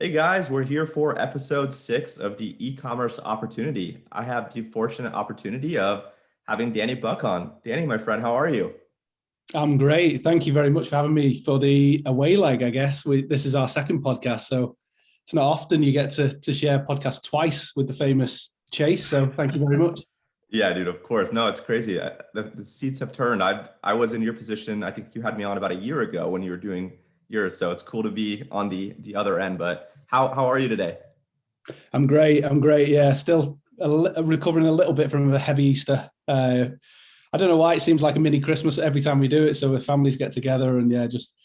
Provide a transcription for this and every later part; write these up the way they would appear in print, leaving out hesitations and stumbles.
Hey guys, we're here for episode 6 of the e-commerce opportunity. I have the fortunate opportunity of having Danny Buck on. Danny, my friend, how are you? I'm great. Thank you very much for having me for the away leg, I guess. This is our second podcast, so it's not often you get to share podcasts twice with the famous Chase. So thank you very much. Yeah, dude, of course. No, it's crazy. The seats have turned. I was in your position. I think you had me on about a year ago when you were doing yours. So it's cool to be on the other end. But how are you today? I'm great. I'm great. Yeah, still recovering a little bit from a heavy Easter. I don't know why it seems like a mini Christmas every time we do it. So the families get together and yeah, just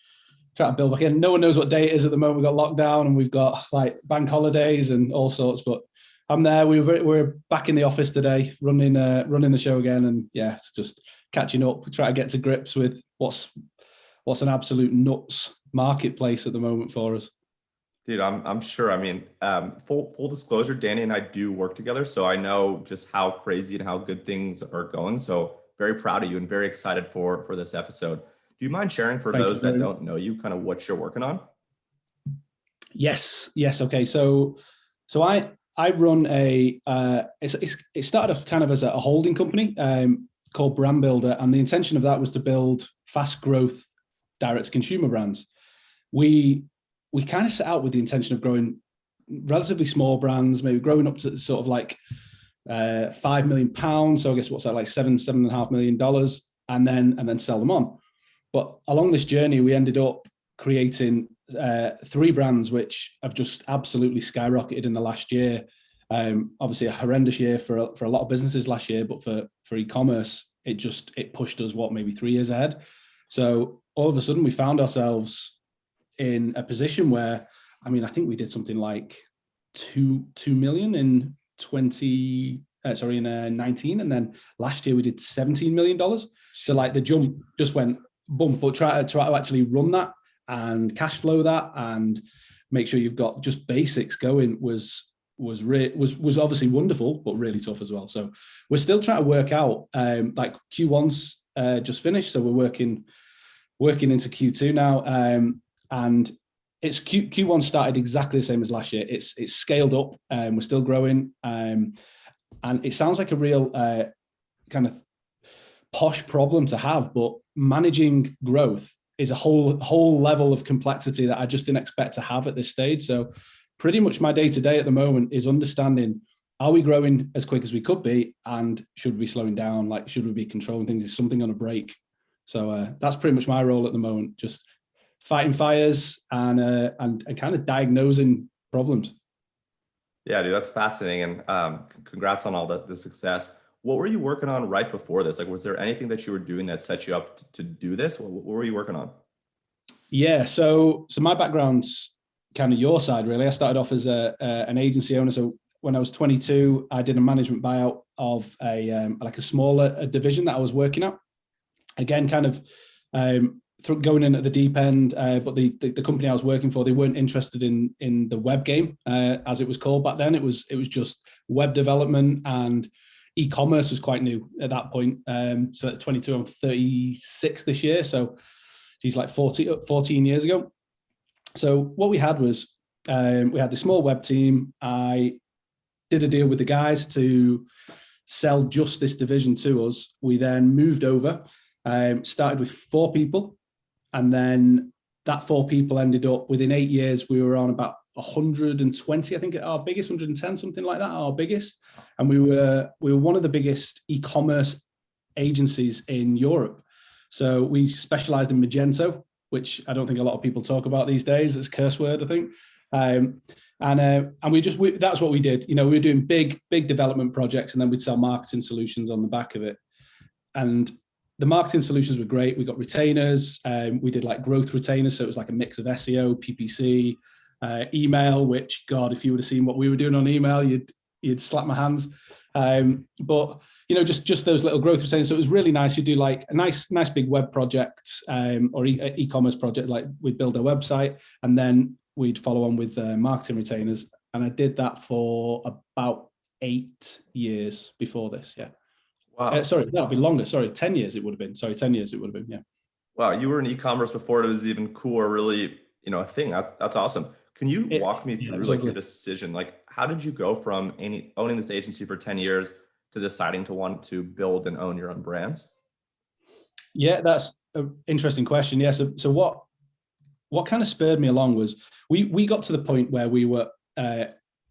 try to build back in. No one knows what day it is at the moment. We've got lockdown and we've got like bank holidays and all sorts. But I'm there. We're back in the office today, running the show again, and yeah, it's just catching up. Try to get to grips with what's an absolute nuts marketplace at the moment for us. Dude, I'm sure. I mean, full disclosure, Danny and I do work together, so I know just how crazy and how good things are going. So very proud of you and very excited for this episode. Do you mind sharing for Thank those you that very much. don't know you, kind of what you're working on? Yes. Okay. So I run it started off kind of as a holding company called Brand Builder, and the intention of that was to build fast growth direct to consumer brands. We we kind of set out with the intention of growing relatively small brands, maybe growing up to sort of like £5 million. So I guess what's that, like $7.5 million, and then sell them on. But along this journey, we ended up creating three brands which have just absolutely skyrocketed in the last year. Obviously, a horrendous year for a lot of businesses last year, but for e-commerce, it pushed us maybe 3 years ahead. So all of a sudden, we found ourselves in a position where, I mean, I think we did something like two million in 19, and then last year we did $17 million. So like the jump just went boom. But try to actually run that and cash flow that and make sure you've got just basics going was obviously wonderful, but really tough as well. So we're still trying to work out. Like Q1's just finished, so we're working into Q2 now, and it's Q1 started exactly the same as last year. It's scaled up, we're still growing, and it sounds like a real kind of posh problem to have, but managing growth is a whole level of complexity that I just didn't expect to have at this stage. So pretty much my day to day at the moment is understanding, are we growing as quick as we could be, and should we be slowing down? Like, should we be controlling things? Is something on a break? So that's pretty much my role at the moment, just fighting fires and kind of diagnosing problems. Yeah, dude, that's fascinating. And congrats on all the success. What were you working on right before this? Like, was there anything that you were doing that set you up to do this? What were you working on? Yeah, so my background's kind of your side, really. I started off as an agency owner. So when I was 22, I did a management buyout of a smaller division that I was working at. Again, kind of going in at the deep end, but the company I was working for, they weren't interested in the web game, as it was called back then. It was just web development, and e-commerce was quite new at that point. So at 22, I'm 36 this year. So she's like 14 years ago. So what we had was, we had the small web team. I did a deal with the guys to sell just this division to us. We then moved over, started with 4 people. And then that 4 people ended up, within 8 years, we were on about 120, I think, at our biggest, 110, something like that, our biggest. And we were one of the biggest e-commerce agencies in Europe. So we specialized in Magento, which I don't think a lot of people talk about these days. It's a curse word, I think. And that's what we did. We were doing big development projects, and then we'd sell marketing solutions on the back of it. And the marketing solutions were great. We got retainers. We did like growth retainers. So it was like a mix of SEO, PPC, email, which, God, if you would have seen what we were doing on email, you'd slap my hands. But just those little growth retainers. So it was really nice. You do like a nice big web project, or e-commerce project. Like, we'd build a website, and then we'd follow on with marketing retainers. And I did that for about 8 years before this. Yeah. Wow. Sorry, that'll be longer. Sorry, 10 years it would have been. Sorry, 10 years it would have been. Yeah. Wow, you were in e-commerce before it was even cool or really, a thing. That's awesome. Can you walk me Yeah, it through was like your ugly. decision? Like, how did you go from owning this agency for 10 years to deciding to want to build and own your own brands? Yeah, that's an interesting question. Yeah, so what kind of spurred me along was we got to the point where we were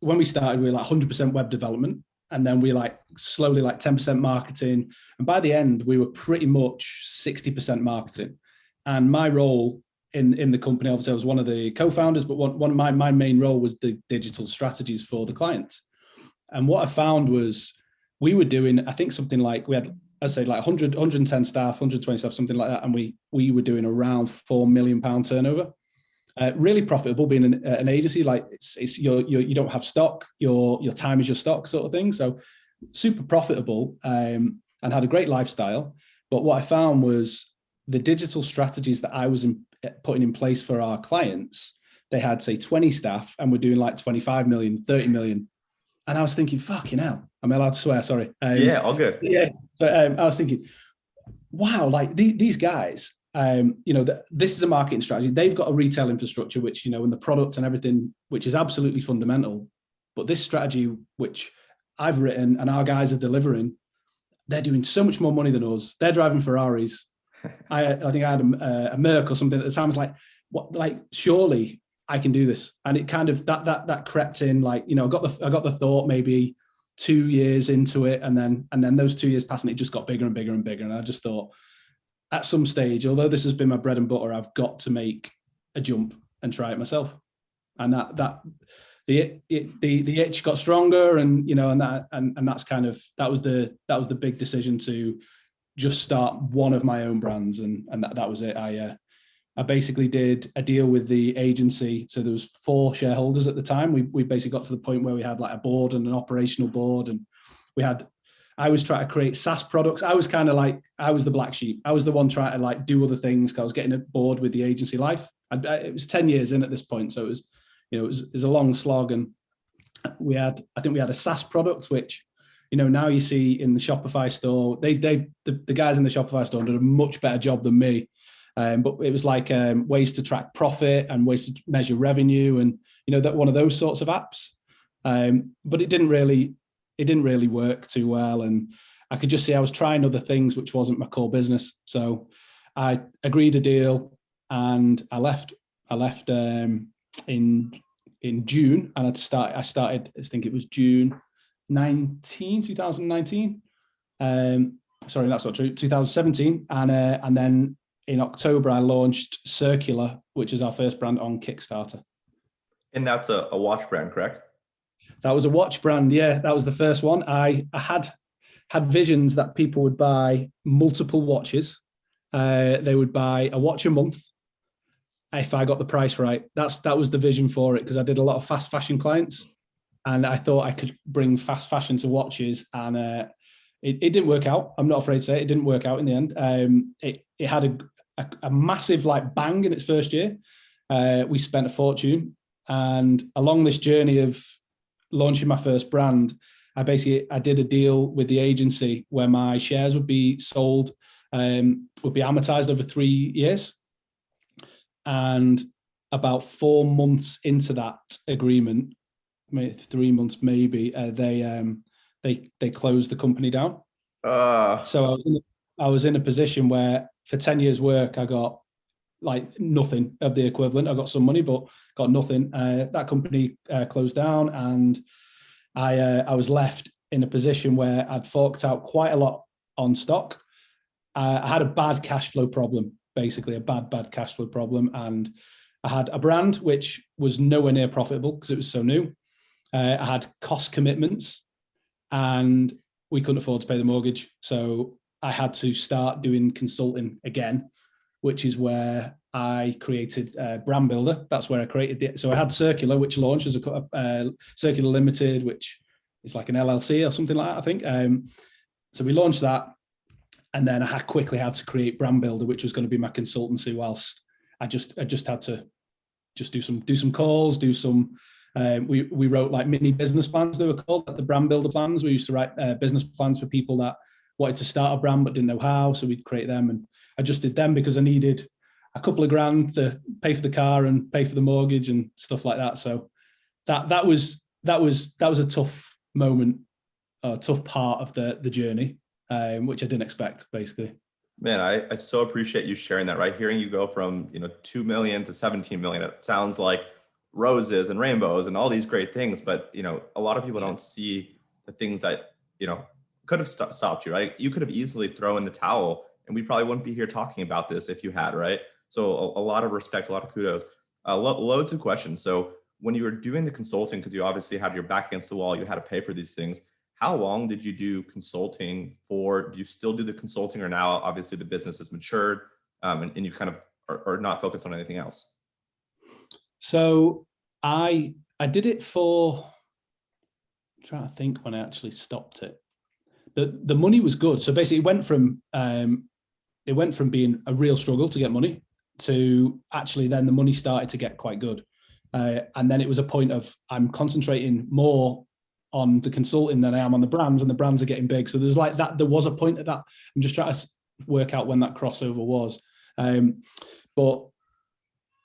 when we started, we were like 100% web development, and then we like slowly like 10% marketing, and by the end we were pretty much 60% marketing. And my role in the company, obviously I was one of the co-founders, but one of my main role was the digital strategies for the clients. And what I found was we were doing, I think something like we had, I'd say like 110 staff, 120 staff, something like that. And we were doing around £4 million turnover. Really profitable being an agency. Like it's you don't have stock, your time is your stock sort of thing. So super profitable, and had a great lifestyle. But what I found was the digital strategies that I was putting in place for our clients, they had say 20 staff and we're doing like 25 million, 30 million. And I was thinking, fucking hell. Am I allowed to swear? Sorry. Yeah, all good. Yeah. So I was thinking, wow, like these guys, this is a marketing strategy. They've got a retail infrastructure, which, and the product and everything, which is absolutely fundamental. But this strategy, which I've written and our guys are delivering, they're doing so much more money than us. They're driving Ferraris. I think I had a Merc or something at the time. I was like, what? Like, surely I can do this. And it kind of that crept in. Like, I got the thought maybe 2 years into it, and then those 2 years passed, and it just got bigger and bigger and bigger. And I just thought, at some stage, although this has been my bread and butter, I've got to make a jump and try it myself. And the itch got stronger, and that's kind of that was the big decision to just start one of my own brands, and that was it. I basically did a deal with the agency. So there was 4 shareholders at the time. We basically got to the point where we had like a board and an operational board, and I was trying to create SaaS products. I was kind of like, I was the black sheep. I was the one trying to like do other things because I was getting bored with the agency life. It was 10 years in at this point. So it was a long slog. And I think we had a SaaS product, which, now you see in the Shopify store, the guys in the Shopify store did a much better job than me. But it was like ways to track profit and ways to measure revenue, and that one of those sorts of apps. But it didn't really work too well, and I could just see I was trying other things, which wasn't my core business. So I agreed a deal, and I left. In June, and I started. I think it was June 2019. Sorry, that's not true. 2017, and then in October I launched CIRCULR, which is our first brand on Kickstarter. And that's a watch brand, correct? That was a watch brand. Yeah, that was the first one. I had visions that people would buy multiple watches. They would buy a watch a month if I got the price right. That was the vision for it, because I did a lot of fast fashion clients, and I thought I could bring fast fashion to watches, and it didn't work out. I'm not afraid to say it didn't work out in the end. It had a massive like bang in its first year. We spent a fortune, and along this journey of launching my first brand, I did a deal with the agency where my shares would be sold, would be amortized over 3 years. And about 4 months into that agreement, maybe 3 months, maybe they closed the company down. So I was in a position where for 10 years work, I got like nothing of the equivalent. I got some money, but got nothing. That company closed down, and I was left in a position where I'd forked out quite a lot on stock. I had a bad cash flow problem, basically a bad cash flow problem. And I had a brand which was nowhere near profitable because it was so new. I had cost commitments, and we couldn't afford to pay the mortgage. So I had to start doing consulting again, which is where I created Brand Builder. That's where I created so I had CIRCULR, which launched as a CIRCULR Limited, which is like an LLC or something like that, I think. So we launched that, and then I quickly had to create Brand Builder, which was going to be my consultancy. Whilst I just had to just do some calls, do some. We wrote like mini business plans, they were called, like the Brand Builder plans. We used to write business plans for people that wanted to start a brand but didn't know how, so we'd create them, and I just did them because I a couple of grand to pay for the car and pay for the mortgage and stuff like that. So that was a tough moment, a tough part of the journey, which I didn't expect, basically. Man, I so appreciate you sharing that, right? Hearing you go from, 2 million to 17 million, it sounds like roses and rainbows and all these great things, but, a lot of people don't see the things that, could have stopped you, right? You could have easily thrown in the towel and we probably wouldn't be here talking about this if you had, right? So a lot of respect, a lot of kudos, loads of questions. So when you were doing the consulting, because you obviously had your back against the wall, you had to pay for these things. How long did you do consulting for? Do you still do the consulting, or now obviously the business has matured, and you kind of are not focused on anything else? So I did it for, I'm trying to think when I actually stopped it. The money was good. So basically it went from being a real struggle to get money to actually then the money started to get quite good. And then it was a point of I'm concentrating more on the consulting than I am on the brands, and the brands are getting big. So there's like that. There was a point at that. I'm just trying to work out when that crossover was. But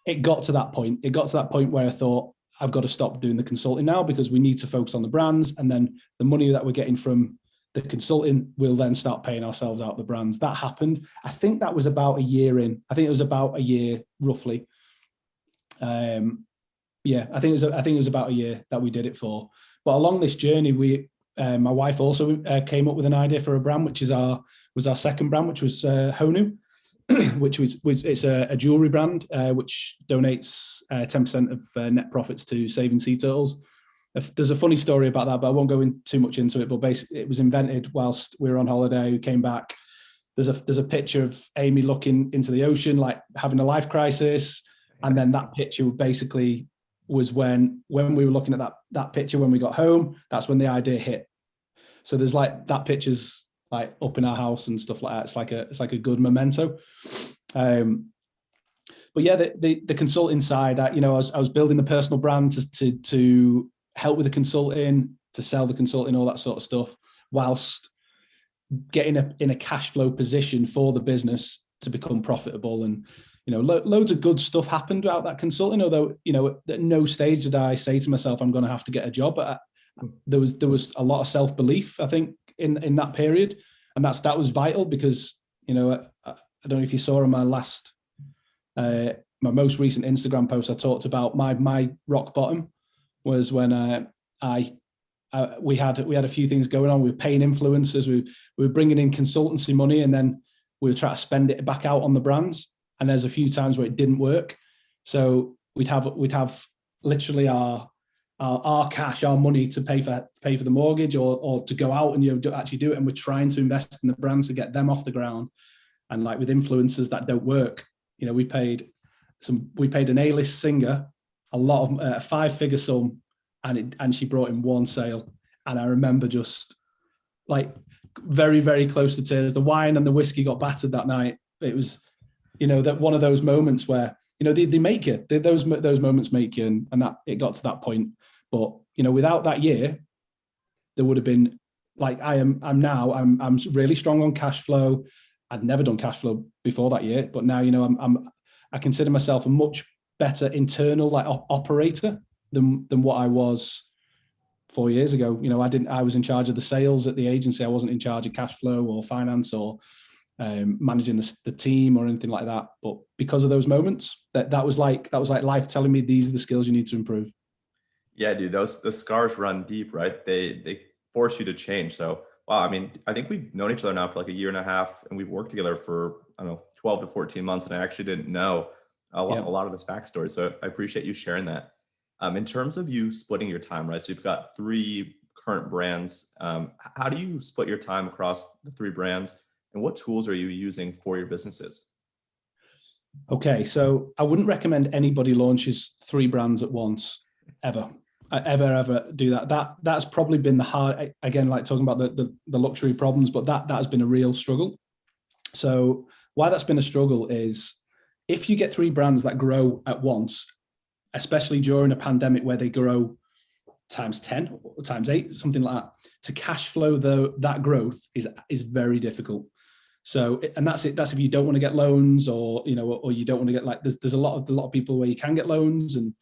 it got to that point. It got to that point where I thought I've got to stop doing the consulting now because we need to focus on the brands, and then the money that we're getting from the consulting will then start paying ourselves out the brands. That happened. I think that was about a year in. I think it was about a year roughly. Yeah, I think it was about a year that we did it for. But along this journey, my wife also came up with an idea for a brand, which was our second brand, which was Honu, which was it's a jewelry brand which donates 10% of net profits to saving sea turtles. There's a funny story about that, but I won't go in too much into it. But basically, it was invented whilst we were on holiday. We came back. There's a picture of Amy looking into the ocean, like having a life crisis, and then that picture basically was when we were looking at that picture when we got home. That's when the idea hit. So there's like that picture's like up in our house and stuff like that. It's like a good memento. But yeah, the consulting side, I was building the personal brand to help with the consulting, to sell the consulting, all that sort of stuff, whilst getting in a cash flow position for the business to become profitable. And loads of good stuff happened about that consulting, although, at no stage did I say to myself, I'm going to have to get a job. But there was a lot of self-belief, I think, in that period. And that was vital because, I don't know if you saw in my most recent Instagram post, I talked about my rock bottom was when we had a few things going on. We were paying influencers, we were bringing in consultancy money, and then we were trying to spend it back out on the brands. And there's a few times where it didn't work. So we'd have literally our cash, our money to pay for the mortgage or to go out and actually do it. And we're trying to invest in the brands to get them off the ground. And like with influencers that don't work, we paid an A-list singer a lot of a 5-figure sum, and she brought in one sale. And I remember just like very, very close to tears. The wine and the whiskey got battered that night. It was, that one of those moments where, they make you, those moments make you, and that it got to that point. But, without that year, there would have been like, I'm really strong on cash flow. I'd never done cash flow before that year, but now, I consider myself a much better internal operator than what I was 4 years ago. I was in charge of the sales at the agency. I wasn't in charge of cash flow or finance or managing the team or anything like that. But because of those moments, that was like life telling me these are the skills you need to improve. Yeah, dude, the scars run deep, right? They force you to change. So, wow, I mean, I think we've known each other now for like a year and a half, and we've worked together for, I don't know, 12 to 14 months. And I actually didn't know a lot of this backstory. So I appreciate you sharing that. In terms of you splitting your time, right? So you've got 3 current brands. How do you split your time across the 3 brands? And what tools are you using for your businesses? Okay, so I wouldn't recommend anybody launches 3 brands at once, ever. Ever do that. That's probably been the hard, again, like talking about the luxury problems, but that has been a real struggle. So why that's been a struggle is if you get 3 brands that grow at once, especially during a pandemic where they grow times 10 or times 8, something like that, to cash flow that growth is very difficult. So, and that's it. That's if you don't want to get loans, or or you don't want to get like. There's a lot of people where you can get loans, and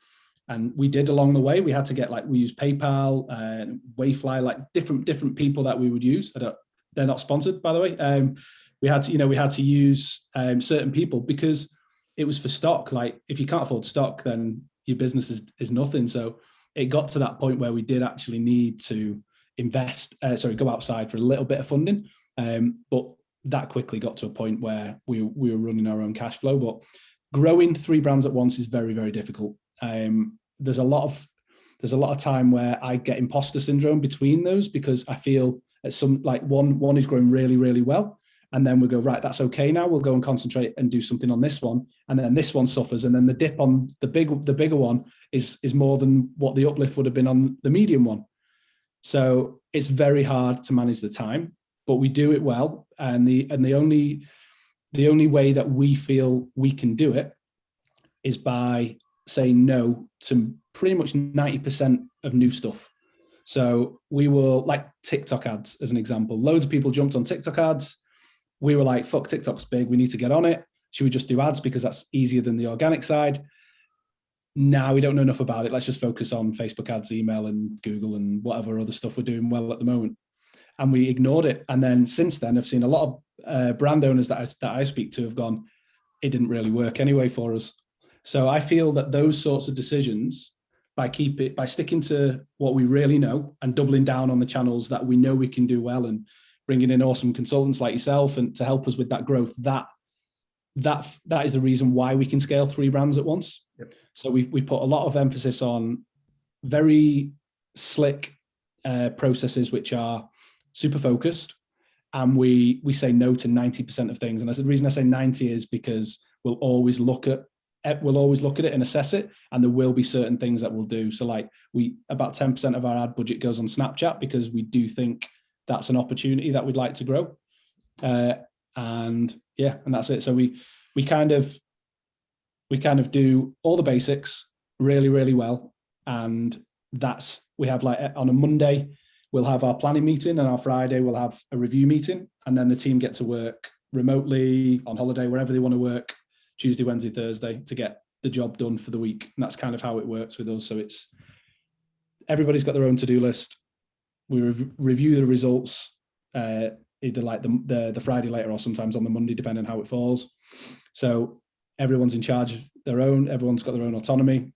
we did along the way. We had to get we use PayPal and Wayfly, like different people that we would use. They're not sponsored, by the way. We had to use certain people because it was for stock. Like if you can't afford stock, then your business is nothing. So it got to that point where we did actually need to go outside for a little bit of funding. But that quickly got to a point where we were running our own cash flow. But growing 3 brands at once is very, very difficult. There's a lot of time where I get imposter syndrome between those, because I feel at some one is growing really, really well. And then we go, right, that's okay now. We'll go and concentrate and do something on this one. And then this one suffers. And then the dip on the bigger one is more than what the uplift would have been on the medium one. So it's very hard to manage the time, but we do it well. And the only way that we feel we can do it is by saying no to pretty much 90% of new stuff. So we will, like TikTok ads as an example. Loads of people jumped on TikTok ads. We were like, fuck, TikTok's big. We need to get on it. Should we just do ads because that's easier than the organic side? Now we don't know enough about it. Let's just focus on Facebook ads, email, and Google, and whatever other stuff we're doing well at the moment. And we ignored it. And then since then, I've seen a lot of brand owners that I speak to have gone, it didn't really work anyway for us. So I feel that those sorts of decisions, by sticking to what we really know and doubling down on the channels that we know we can do well, and bringing in awesome consultants like yourself and to help us with that growth, that is the reason why we can scale 3 brands at once. Yep. So we put a lot of emphasis on very slick processes, which are super focused, and we say no to 90% of things. And the reason I say 90 is because we'll always look at it and assess it, and there will be certain things that we'll do. So about 10% of our ad budget goes on Snapchat because we do think that's an opportunity that we'd like to grow. And that's it. So we kind of do all the basics really, really well. And we have on a Monday, we'll have our planning meeting, and on Friday we'll have a review meeting. And then the team get to work remotely, on holiday, wherever they want to work, Tuesday, Wednesday, Thursday, to get the job done for the week. And that's kind of how it works with us. So everybody's got their own to-do list. We review the results either like the Friday later or sometimes on the Monday, depending on how it falls. So everyone's in charge of their own. Everyone's got their own autonomy,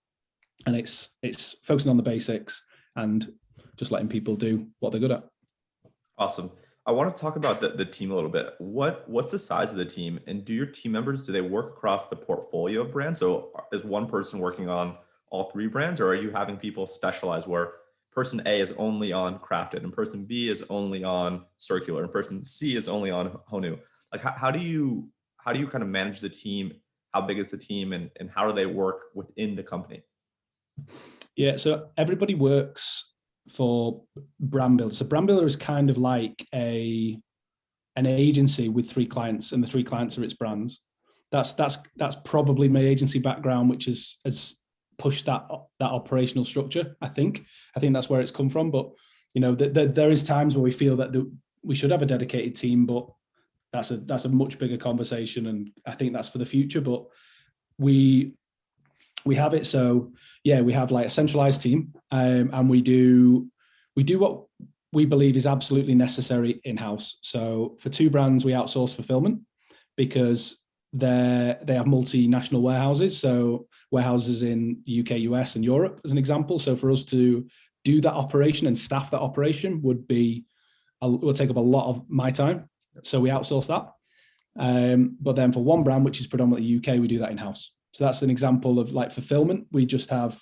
and it's focusing on the basics and just letting people do what they're good at. Awesome. I want to talk about the team a little bit. What's the size of the team, and do your team members, do they work across the portfolio of brands? So is one person working on all 3 brands, or are you having people specialize where person A is only on Crafted and person B is only on CIRCULR and person C is only on Honu? Like how do you kind of manage the team? How big is the team, and how do they work within the company? Yeah, so everybody works for Brand Builder. So Brand Builder is kind of like an agency with 3 clients, and the 3 clients are its brands. That's probably my agency background, which has pushed that operational structure. I think that's where it's come from. But there is times where we feel that we should have a dedicated team, but that's a much bigger conversation, and I think that's for the future. But we have it. So yeah, we have like a centralized team, and we do what we believe is absolutely necessary in-house. So for 2 brands, we outsource fulfillment because they have multinational warehouses. So warehouses in the UK, US, and Europe, as an example. So for us to do that operation and staff that operation would take up a lot of my time. So we outsource that. But then for one brand, which is predominantly UK, we do that in-house. So that's an example of like fulfillment. We just have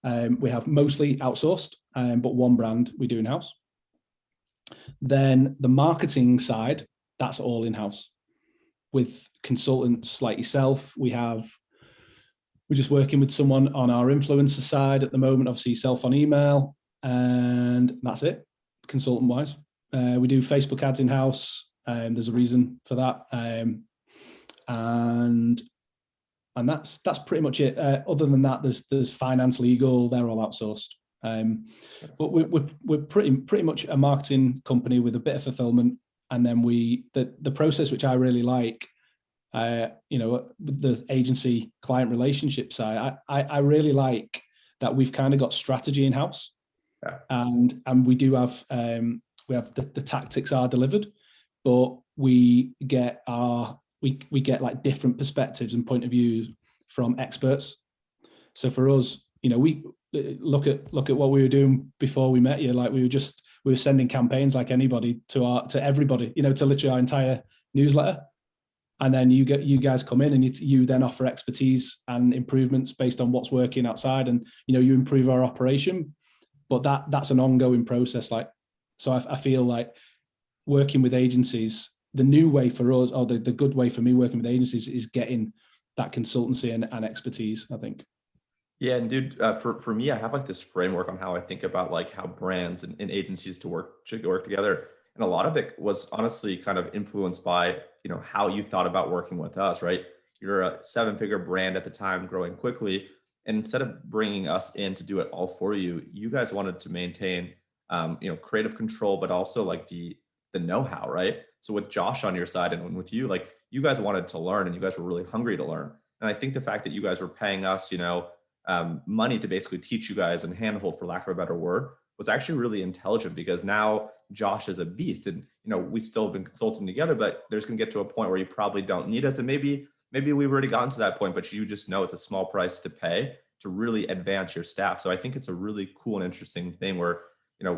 mostly outsourced, but one brand we do in-house. Then the marketing side, that's all in-house with consultants like yourself. We're just working with someone on our influencer side at the moment, obviously self on email, and that's it, consultant wise. We do Facebook ads in-house. There's a reason for that. And that's pretty much it. Other than that, there's finance, legal, they're all outsourced. But we're pretty much a marketing company with a bit of fulfillment And then the process, which I really like, the agency client relationship side, I really like that we've kind of got strategy in house, Yeah. and we do have the tactics are delivered, but we get like different perspectives and point of views from experts. So for us, we look at what we were doing before we met you. Like we were sending campaigns like anybody to everybody, to literally our entire newsletter. And then you guys come in and you then offer expertise and improvements based on what's working outside, and you improve our operation. But that's an ongoing process. Like, so I feel like working with agencies, the new way for us, or the good way for me working with agencies, is getting that consultancy and expertise, I think. Yeah, and dude, for me, I have like this framework on how I think about like how brands and agencies should work together, and a lot of it was honestly kind of influenced by how you thought about working with us, right? You're a seven-figure brand at the time, growing quickly, and instead of bringing us in to do it all for you, you guys wanted to maintain, creative control, but also like the know-how, right? So with Josh on your side and with you, like you guys wanted to learn, and you guys were really hungry to learn, and I think the fact that you guys were paying us, money to basically teach you guys and handhold, for lack of a better word, was actually really intelligent, because now Josh is a beast, and we still have been consulting together, but there's going to get to a point where you probably don't need us, and maybe we've already gotten to that point, but you just know it's a small price to pay to really advance your staff. So I think it's a really cool and interesting thing where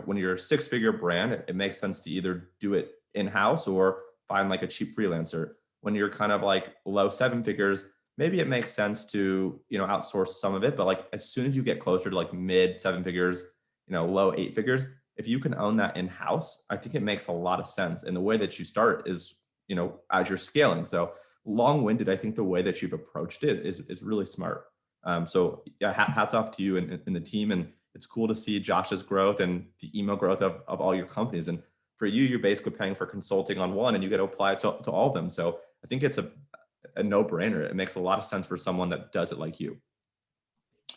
when you're a six-figure brand, it makes sense to either do it in-house or find like a cheap freelancer. When you're kind of like low seven figures, maybe it makes sense to outsource some of it, but like as soon as you get closer to like mid seven figures, low eight figures, if you can own that in-house, I think it makes a lot of sense. And the way that you start is as you're scaling. So long-winded, I think the way that you've approached it is really smart. So yeah, hats off to you and the team, and it's cool to see Josh's growth and the email growth of all your companies. And for you, you're basically paying for consulting on one, and you get to apply it to all of them. So I think it's a no-brainer. It makes a lot of sense for someone that does it like you.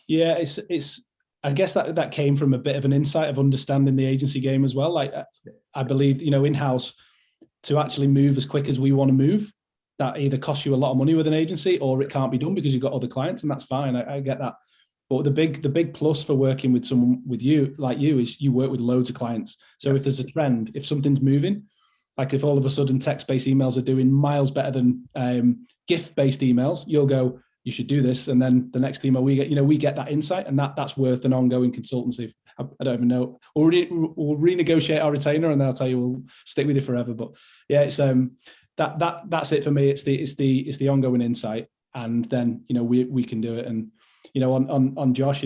Yeah, it's I guess that came from a bit of an insight of understanding the agency game as well. Like I believe, in-house, to actually move as quick as we want to move, that either costs you a lot of money with an agency, or it can't be done because you've got other clients, and that's fine. I get that. But the big plus for working with someone with you, like you, is you work with loads of clients. So If there's a trend, if something's moving, like if all of a sudden text-based emails are doing miles better than GIF-based emails, you'll go, you should do this. And then the next email we get, we get that insight, and that's worth an ongoing consultancy. I don't even know. We'll renegotiate our retainer, and then I'll tell you we'll stick with you forever. But yeah, it's that's it for me. It's the ongoing insight, and then we can do it. And on Josh,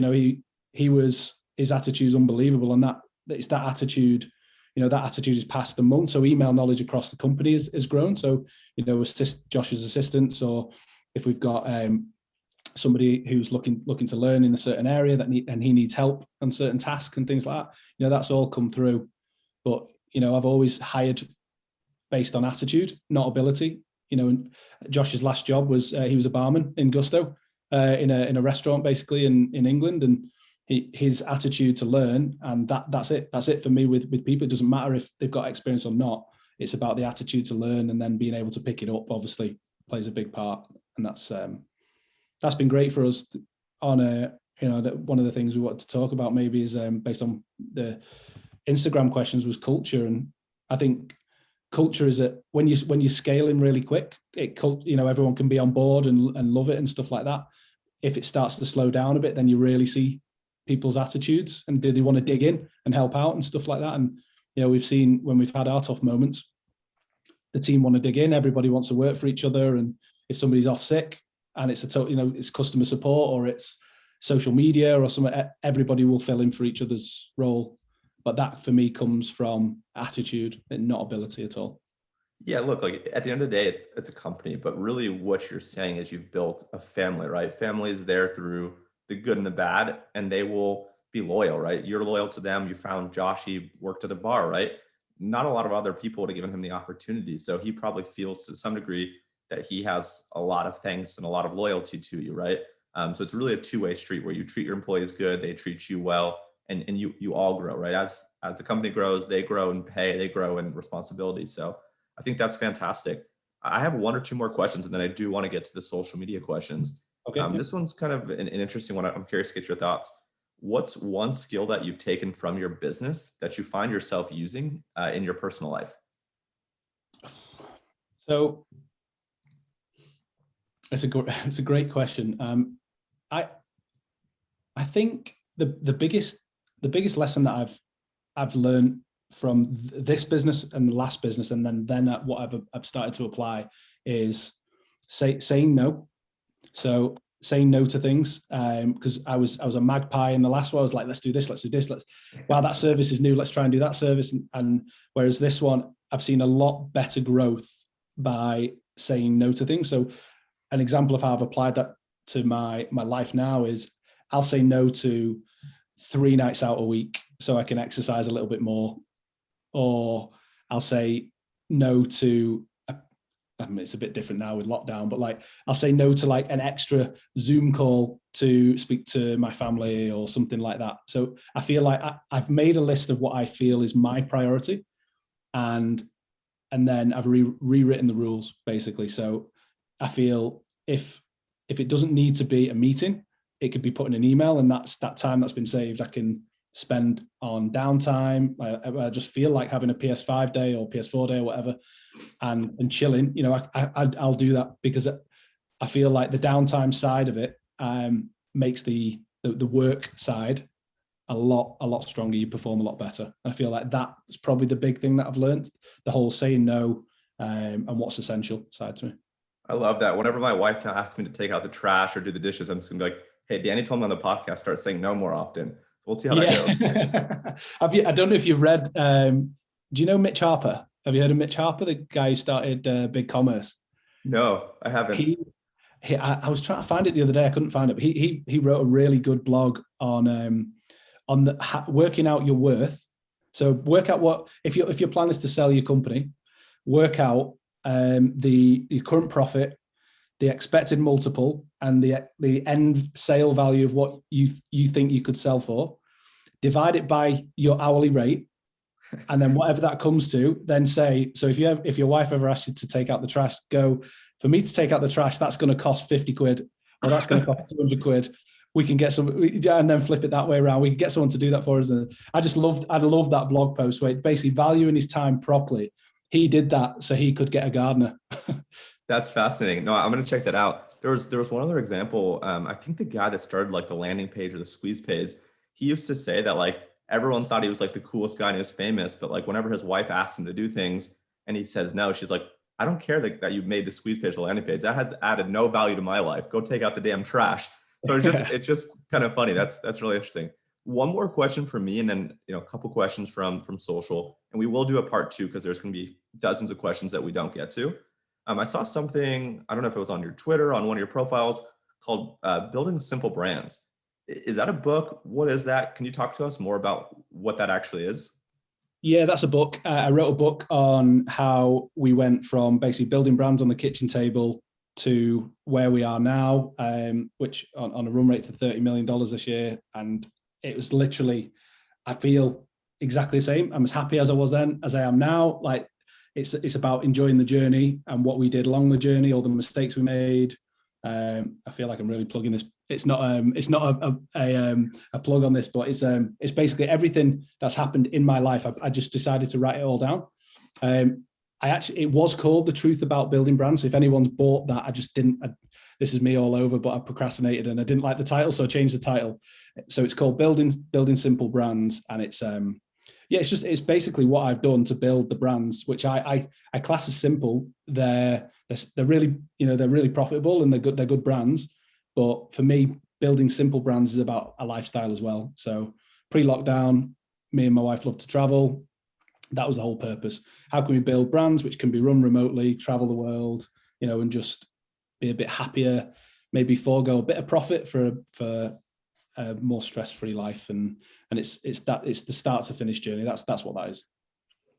his attitude's unbelievable, and it's that attitude. That attitude is past the month. So email knowledge across the company has grown. So assist Josh's assistants, or if we've got somebody who's looking to learn in a certain area and he needs help on certain tasks and things like that, that's all come through. But I've always hired based on attitude, not ability. Josh's last job was he was a barman in Gusto in a restaurant basically in England, and his attitude to learn, and that's it for me with people. It doesn't matter if they've got experience or not. It's about the attitude to learn, and then being able to pick it up obviously plays a big part. And that's been great for us on one of the things we wanted to talk about maybe is based on the Instagram questions was culture. And I think culture is that when you're scaling really quick, everyone can be on board and love it and stuff like that. If it starts to slow down a bit, then you really see people's attitudes, and do they want to dig in and help out and stuff like that. And we've seen when we've had our tough moments, the team want to dig in, everybody wants to work for each other. And if somebody's off sick and it's it's customer support or it's social media or something, everybody will fill in for each other's role. But that for me comes from attitude and not ability at all. Yeah, look, like at the end of the day, it's a company, but really what you're saying is you've built a family, right? Family is there through the good and the bad, and they will be loyal, right? You're loyal to them. You found Josh, he worked at a bar, right? Not a lot of other people would have given him the opportunity. So he probably feels to some degree that he has a lot of thanks and a lot of loyalty to you, right? So it's really a two-way street where you treat your employees good, they treat you well, and you all grow, right? As the company grows, they grow in pay, they grow in responsibility. So I think that's fantastic. I have one or two more questions, and then I do want to get to the social media questions. Okay. This one's kind of an interesting one. I'm curious to get your thoughts. What's one skill that you've taken from your business that you find yourself using in your personal life? So it's a great question. I I think the biggest lesson that I've learned from this business and the last business, and then what I've started to apply is saying no. So saying no to things, because I was a magpie in the last one. I was like, let's do this, wow, that service is new, let's try and do that service. And whereas this one, I've seen a lot better growth by saying no to things. So an example of how I've applied that to my life now is I'll say no to 3 nights out a week so I can exercise a little bit more, or I'll say no to, I mean, it's a bit different now with lockdown, but like I'll say no to like an extra Zoom call to speak to my family or something like that. So I feel like I've made a list of what I feel is my priority, and then I've rewritten the rules basically. So I feel if it doesn't need to be a meeting, it could be put in an email, and that's that time that's been saved I can spend on downtime. I just feel like having a PS5 day or PS4 day or whatever, and chilling. You know, I'll do that because I feel like the downtime side of it makes the work side a lot stronger. You perform a lot better. And I feel like that's probably the big thing that I've learned, the whole saying no and what's essential side to me. I love that. Whenever my wife now asks me to take out the trash or do the dishes, I'm just gonna be like, hey, Danny told me on the podcast, start saying no more often. We'll see how that goes. I don't know if you've read, do you know Mitch Harper? Have you heard of Mitch Harper, the guy who started Big Commerce? No, I haven't. I was trying to find it the other day. I couldn't find it. But he wrote a really good blog on working out your worth. So work out what if your plan is to sell your company, work out the current profit, the expected multiple, and the end sale value of what you think you could sell for. Divide it by your hourly rate, and then whatever that comes to, then say. So if your wife ever asks you to take out the trash, go, for me to take out the trash, that's going to cost 50 quid, or that's going to cost 200 quid. We can get some, and then flip it that way around. We can get someone to do that for us. And I loved that blog post where basically valuing his time properly. He did that so he could get a gardener. That's fascinating. No, I'm going to check that out. There was one other example. I think the guy that started like the landing page or the squeeze page, he used to say that like everyone thought he was like the coolest guy and he was famous, but like whenever his wife asks him to do things and he says no, she's like, I don't care that you made the squeeze page, the landing page. That has added no value to my life. Go take out the damn trash. So it's just kind of funny. That's really interesting. One more question from me, and then a couple questions from social, and we will do a part 2 because there's going to be dozens of questions that we don't get to. I saw something, I don't know if it was on your Twitter, on one of your profiles, called Building Simple Brands. Is that a book? What is that? Can you talk to us more about what that actually is? Yeah, that's a book. I wrote a book on how we went from basically building brands on the kitchen table to where we are now, which on a run rate to $30 million this year. And it was literally, I feel exactly the same. I'm as happy as I was then as I am now. Like it's about enjoying the journey and what we did along the journey, all the mistakes we made. I feel like I'm really plugging this. It's not a plug on this, but it's basically everything that's happened in my life. I just decided to write it all down. It was called The Truth About Building Brands. So if anyone's bought that, I just didn't. This is me all over, but I procrastinated and I didn't like the title, so I changed the title. So it's called Building Simple Brands, and it's basically what I've done to build the brands, which I class as simple. They're really they're really profitable and they're good brands. But for me, building simple brands is about a lifestyle as well. So pre-lockdown, me and my wife love to travel. That was the whole purpose. How can we build brands which can be run remotely, travel the world, and just be a bit happier, maybe forego a bit of profit for a more stress-free life. And it's the start to finish journey. That's what that is.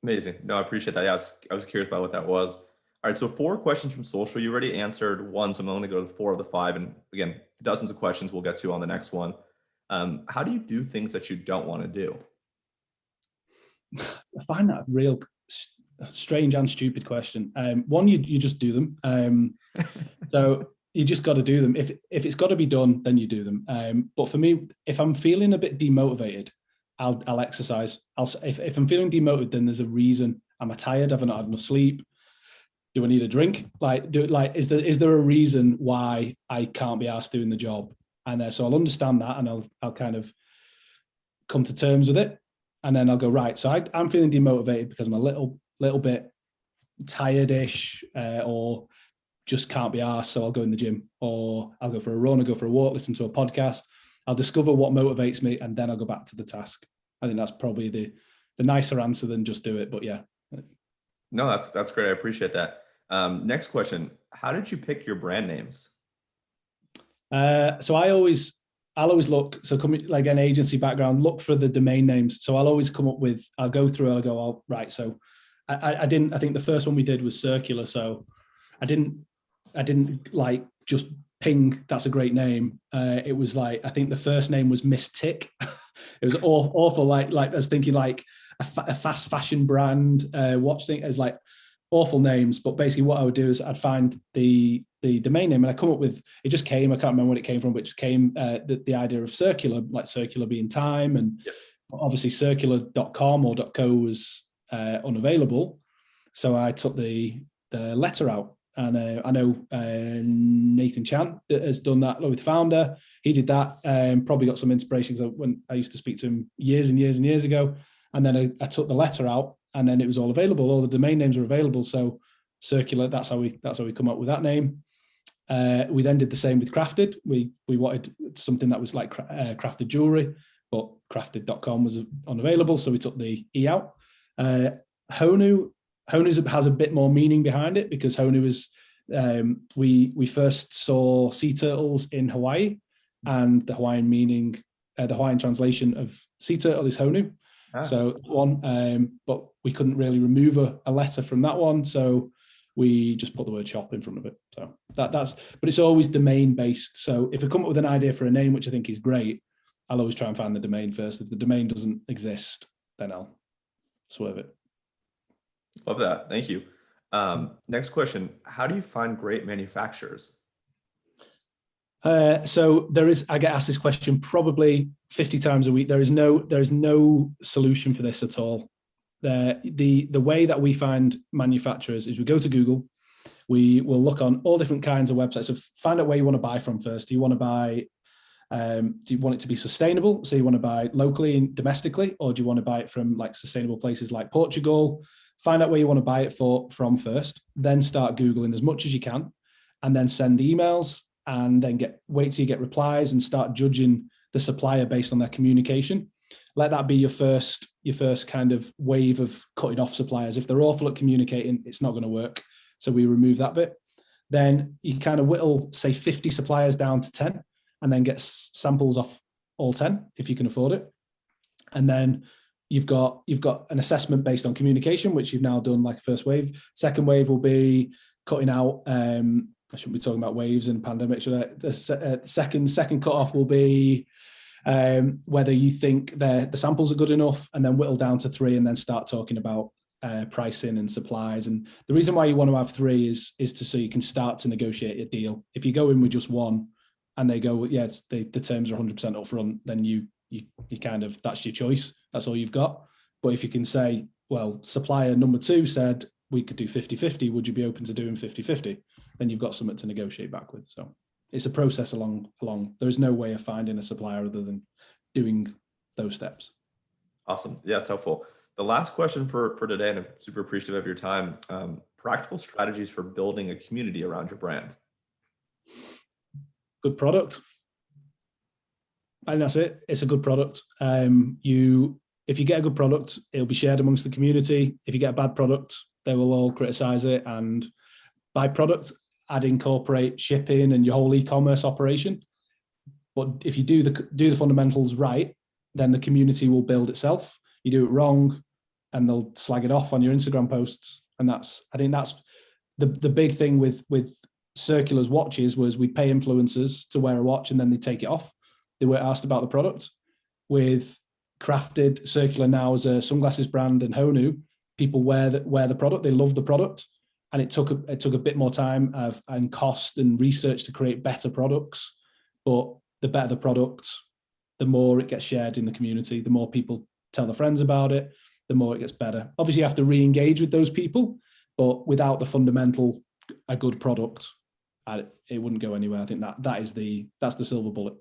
Amazing. No, I appreciate that. Yeah, I was curious about what that was. All right, so 4 questions from social. You already answered 1, so I'm only going to go to 4 of the 5. And again, dozens of questions we'll get to on the next one. How do you do things that you don't want to do? I find that strange and stupid question. One, you just do them. So you just got to do them. If it's got to be done, then you do them. But for me, if I'm feeling a bit demotivated, I'll exercise. If I'm feeling demotivated, then there's a reason. Am I tired? Have I not had enough sleep? Do I need a drink? Is there a reason why I can't be asked doing the job? And so I'll understand that, and I'll kind of come to terms with it, and then I'll go, right. So I'm feeling demotivated because I'm a little bit tired-ish, or just can't be asked. So I'll go in the gym, or I'll go for a run, or go for a walk, listen to a podcast. I'll discover what motivates me, and then I'll go back to the task. I think that's probably the nicer answer than just do it. But yeah. No, that's great. I appreciate that. Next question. How did you pick your brand names? So I'll always look, so coming like an agency background, look for the domain names. So I'll always come up with, I'll go through, I'll go, oh, right. So I think the first one we did was CIRCULR. So I didn't like just ping, that's a great name. It was like, I think the first name was Miss Tick. It was awful. Like I was thinking like a fast fashion brand, watch thing. It's like awful names. But basically what I would do is I'd find the domain name, and I come up with, it just came, I can't remember when it came from, but it just came, the idea of circular, like circular being time, and yep. Obviously circular.com or .co was unavailable. So I took the letter out, and I know Nathan Chan that has done that with Founder. He did that, probably got some inspiration because when I used to speak to him years and years and years ago. And then I took the letter out, and then it was all available. All the domain names were available. So circular, that's how we come up with that name. We then did the same with Crafted. We wanted something that was like crafted jewelry, but crafted.com was unavailable. So we took the E out. Honu has a bit more meaning behind it, because Honu is, we first saw sea turtles in Hawaii, and the Hawaiian meaning, the Hawaiian translation of sea turtle is Honu. So one, but we couldn't really remove a letter from that one. So we just put the word shop in front of it. So but it's always domain based. So if I come up with an idea for a name, which I think is great, I'll always try and find the domain first. If the domain doesn't exist, then I'll swerve it. Love that. Thank you. Next question. How do you find great manufacturers? So I get asked this question probably 50 times a week. There is no solution for this at all. The way that we find manufacturers is we go to Google. We will look on all different kinds of websites. So find out where you want to buy from first. Do you want to buy? Do you want it to be sustainable? So you want to buy locally and domestically, or do you want to buy it from like sustainable places like Portugal? Find out where you want to buy it from first. Then start Googling as much as you can, and then send emails, and then wait till you get replies and start judging the supplier based on their communication. Let that be your first kind of wave of cutting off suppliers. If they're awful at communicating, it's not going to work. So we remove that bit. Then you kind of whittle, say 50 suppliers down to 10, and then get samples off all 10 if you can afford it. And then you've got an assessment based on communication, which you've now done like first wave. Second wave will be cutting out, I shouldn't be talking about waves and pandemics. The second cutoff will be whether you think the samples are good enough, and then whittle down to 3, and then start talking about pricing and supplies. And the reason why you want to have 3 is so you can start to negotiate a deal. If you go in with just 1 and they go, yeah, the terms are 100% upfront, then you kind of, that's your choice. That's all you've got. But if you can say, well, supplier number 2 said we could do 50-50, would you be open to doing 50-50? Then you've got something to negotiate back with. So it's a process along. There is no way of finding a supplier other than doing those steps. Awesome. Yeah, it's helpful. The last question for today, and I'm super appreciative of your time, practical strategies for building a community around your brand. Good product. And that's it. It's a good product. If you get a good product, it'll be shared amongst the community. If you get a bad product, they will all criticize it. And by product, I'd incorporate shipping and your whole e-commerce operation. But if you do the fundamentals right, then the community will build itself. You do it wrong, and they'll slag it off on your Instagram posts. And I think that's the big thing with CIRCULR's watches was we pay influencers to wear a watch and then they take it off. They weren't asked about the product. With Crafted, CIRCULR now as a sunglasses brand, and Honu, people wear the product. They love the product, and it took a bit more time and cost and research to create better products. But the better the product, the more it gets shared in the community, the more people tell their friends about it, the more it gets better. Obviously, you have to re-engage with those people, but without the fundamental, a good product, it wouldn't go anywhere. I think that's the silver bullet.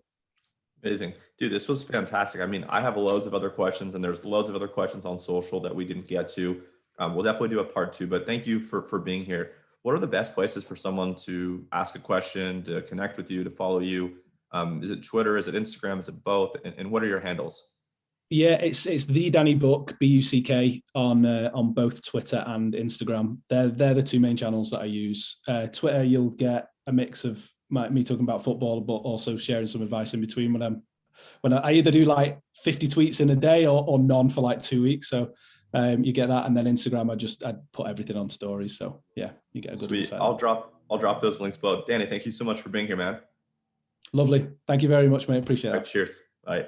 Amazing. Dude, this was fantastic. I mean, I have loads of other questions, and there's loads of other questions on social that we didn't get to. We'll definitely do a part 2, but thank you for being here. What are the best places for someone to ask a question, to connect with you, to follow you? Is it Twitter? Is it Instagram? Is it both? And what are your handles? Yeah, it's the Danny Buck, BUCK, on both Twitter and Instagram. They're the two main channels that I use. Twitter, you'll get a mix of me talking about football, but also sharing some advice in between when I either do like 50 tweets in a day or none for like 2 weeks. So you get that, and then Instagram, I put everything on stories. So yeah, you get a good Sweet. insight. I'll drop those links below. Danny, thank you so much for being here, man. Lovely. Thank you very much, mate. Appreciate All it. right, cheers. Bye.